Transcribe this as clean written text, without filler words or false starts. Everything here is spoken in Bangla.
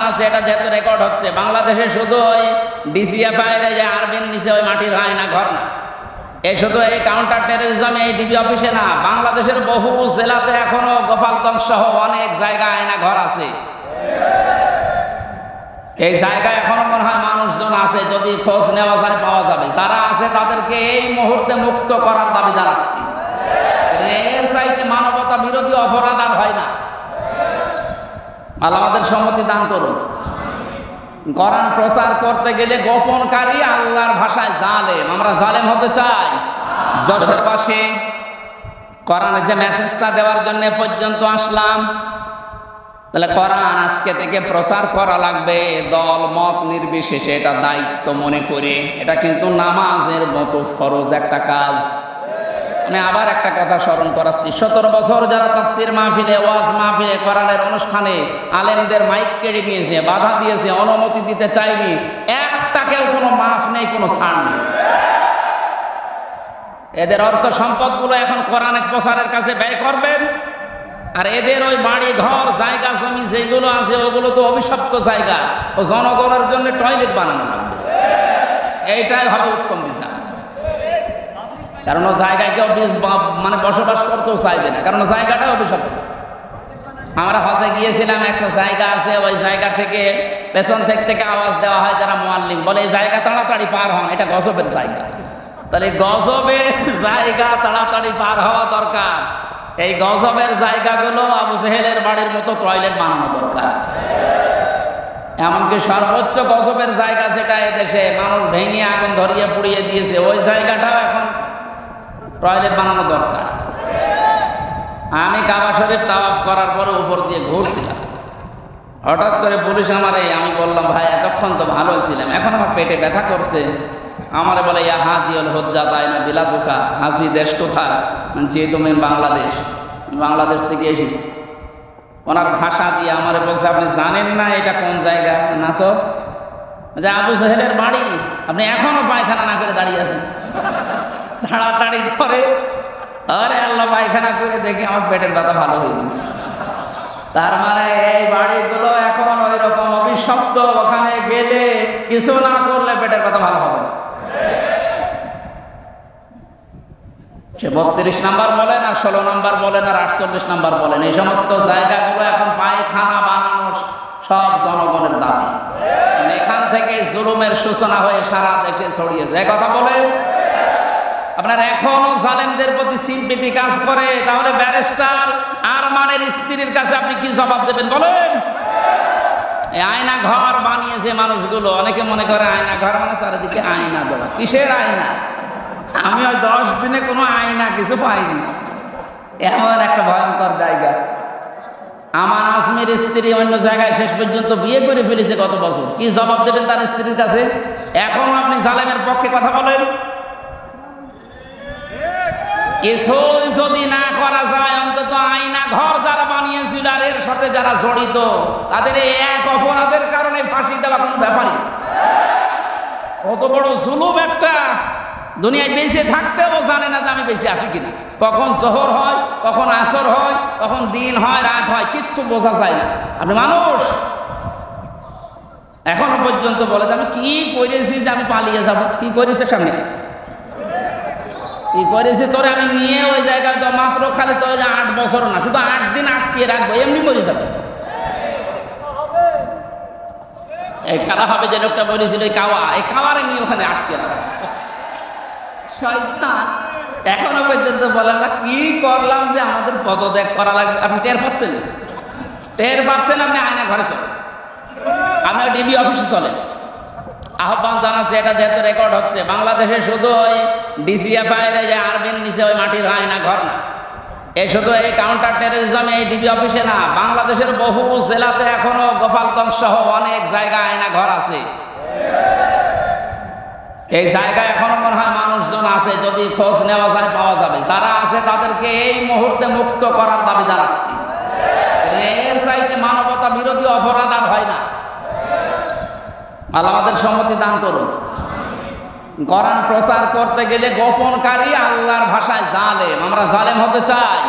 জানাচ্ছে, এটা যেহেতু রেকর্ড হচ্ছে, বাংলাদেশে শুধু ওই ডিজিএফআই যে আর্মির নিচে ওই মাটির আয়না ঘর না, এ শুধু এই কাউন্টার টেরোরিজম এই ডিবি অফিসে না, বাংলাদেশের বহু জেলাতে এখনো গোপালগঞ্জ সহ অনেক জায়গায় আয়না ঘর আছে। এই জায়গায় এখনো মনে হয় মানুষজন আছে, যদি খোঁজ নেওয়া যায় পাওয়া যাবে। যারা আছে তাদেরকে এই মুহূর্তে মুক্ত করার দাবি জানাচ্ছি। এর চাইতে মানবতা বিরোধী অপরাধ আর হয় না। আল্লাহ আমাদের সম্মতি দান করুন। কোরআন প্রচার করতে গেলে গোপনকারী আল্লাহর ভাষায় জালেম। আমরা জালেম হতে চাই? যশোর পাশে কোরআনের যে মেসেজটা দেওয়ার জন্য পর্যন্ত আসলাম, তাহলে কোরআন আজকে থেকে প্রচার করা লাগবে দল মত নির্বিশেষে, এটা দায়িত্ব মনে করে। এটা কিন্তু নামাজের মতো ফরজ একটা কাজ। আমি আবার একটা কথা স্মরণ করাচ্ছি, 17 বছর যারা তাফসির মাহফিলে, ওয়াজ মাহফিলে, কোরআনের অনুষ্ঠানে আলেমদের মাইক কেড়ে নিয়েছে, বাধা দিয়েছে, অনুমতি দিতে চাইনি, একটাকেও কোনো মাফ নেই, কোনো ছাড় নেই। এদের অর্থ সম্পদগুলো এখন কোরআনের প্রচারের কাছে ব্যয় করবেন, আর এদের ওই বাড়ি ঘর জায়গা জমি যেগুলো আছে ওগুলো তো অভিশপ্ত জায়গা, ও জনগণের জন্য টয়লেট বানানো লাগবে। এইটাই হবে উত্তম বিচার। কারণ ও জায়গায় কেউ মানে বসবাস করতেও চাইবে না, কারণ জায়গাটাও অভিশপ্ত। আমরা হজে গিয়েছিলাম, একটা জায়গা আছে, ওই জায়গা থেকে পেছন থেকে আওয়াজ দেওয়া হয় যারা মুআল্লিম, বলে এই জায়গা তাড়াতাড়ি পার হন, এটা গজবের জায়গা। তাহলে গজবের জায়গা তাড়াতাড়ি পার হওয়া দরকার। এই গজবের জায়গাগুলো আবু জেহেলের বাড়ির মতো টয়লেট বানানো দরকার। এমনকি সর্বোচ্চ গজবের জায়গা যেটা এদেশে মানুষ ভেঙে আগুন ধরিয়ে পুড়িয়ে দিয়েছে, ওই জায়গাটাও এখন টয়লেট বানানো দরকার। আমি কাবা শরীফ তাওয়াফ করার পরে উপর দিয়ে ঘুরছিলাম, হঠাৎ করে পুলিশ আমারে, আমি বললাম ভাই এতক্ষণ তো ভালো ছিলাম, এখন আমার পেটে ব্যথা করছে। আমারে বলে ইয়া হাজিউল হুজ্জা তাইনা বিলাদুকা, হাসি দেশ কোথায়? যে তুমি বাংলাদেশ, বাংলাদেশ থেকে এসেছি। ওনার ভাষা দিয়ে আমারে বলছে আপনি জানেন না এটা কোন জায়গা? না তো। যে আবু জেহেলের বাড়ি, আপনি এখনো পায়খানা না করে দাঁড়িয়ে আছেন। তাড়াতাড়ি করে, আরে আল্লাহ, পায়খানা করে দেখি আমার পেটের ব্যথা ভালো হয়ে গেছে। তার মানে এই বাড়িগুলো এখন ওই রকম অভিশপ্ত, ওখানে গেলে কিছু না করলে পেটের ব্যথা ভালো হবে না। সে 32 নাম্বার বলেন আর 16 নাম্বার বলেন আর 48 নাম্বার বলেন, এই সমস্ত জায়গাগুলো এখন পায়খানা বানানো সব জনগণের দাবি। এখান থেকে জুলুমের সূচনা হয়ে সারা দেশে ছড়িয়েছে। এক কথা বলে আপনার এখনো জালেমদের প্রতি সিম্পিতি কাজ করে, তাহলে ব্যারিস্টার আরমানের স্ত্রীর কাছে আপনি কি জবাব দেবেন বলেন? এই আয়না ঘর বানিয়েছে মানুষগুলো, অনেকে মনে করে আয়না ঘর মানে চারিদিকে আয়না দেওয়া। কিসের আয়না? আমি ওই 10 দিনে কোনো আয়না কিছু পাইনি, এমন একটা ভয়ঙ্কর জায়গা। আমার আজমির স্ত্রী অন্য জায়গায় শেষ পর্যন্ত বিয়ে করে ফেলেছে গত বছর। কি জবাব দেবেন তার স্ত্রীর কাছে? এখন আপনি জালেমের পক্ষে কথা বলেন? কিছুই যদি না করা যায়, অন্তত আয়না ঘর যারা বানিয়েছিল আর এর সাথে যারা জড়িত, তাদের এই এক অপরাধের কারণে ফাঁসি দেওয়া কোনো ব্যাপারই। কত বড় জুলুম একটা! দুনিয়ায় বেঁচে থাকতেও জানে না যে আমি বেঁচে আছি কিনা। কখন জোহর হয়, কখন আসর হয়, কখন দিন হয়, রাত হয়, কিচ্ছু বোঝা যায় না। আপনি মানুষ এখনো পর্যন্ত বলে যে আমি কি করেছি যে আমি পালিয়ে যাব। কি করেছে সামনে? কি করেছে তোরে আমি নিয়ে ওই জায়গায় তো মাত্র খালি তোর 8 বছর না, শুধু 8 দিন আটকিয়ে রাখবো, এমনি মরে যাবে। এই খেলা হবে যে লোকটা বলেছিল এই কাওয়া, এই কাওয়ারে নিয়ে ওখানে আটকিয়ে রাখবো। শয়তান এখনো পর্যন্ত বলে আমরা কি করলাম যে আমাদের পদত্যাগ করা লাগবে। আপনি টের পাচ্ছেন? টের পাচ্ছেন? আপনি আয়না ঘরে চলেন, আপনি ডিবি অফিসে চলেন। আহ্বান জানাচ্ছে, এটা যেহেতু রেকর্ড হচ্ছে, বাংলাদেশে শুধু ওই ডিজিএফআই যে আর্মির নিচে ওই মাটির আয়না ঘর না, এই শুধু এই কাউন্টার টেরোরিজম এই ডিবি অফিসে না, বাংলাদেশের বহু জেলাতে এখনো গোপালগঞ্জ সহ অনেক জায়গায় আয়না ঘর আছে। এই জায়গায় এখনো মনে হয় মানুষজন আছে, যদি খোঁজ নেওয়া যায় পাওয়া যাবে। যারা আছে তাদেরকে এই মুহূর্তে মুক্ত করার দাবি জানাচ্ছি। এর চাইতে মানবতা বিরোধী অপরাধ আর হয় না। আল্লাহ আমাদের সম্মতি দান করুন। কোরআন প্রচার করতে গেলে গোপনকারী আল্লাহর ভাষায় জালেম। আমরা জালেম হতে চাই?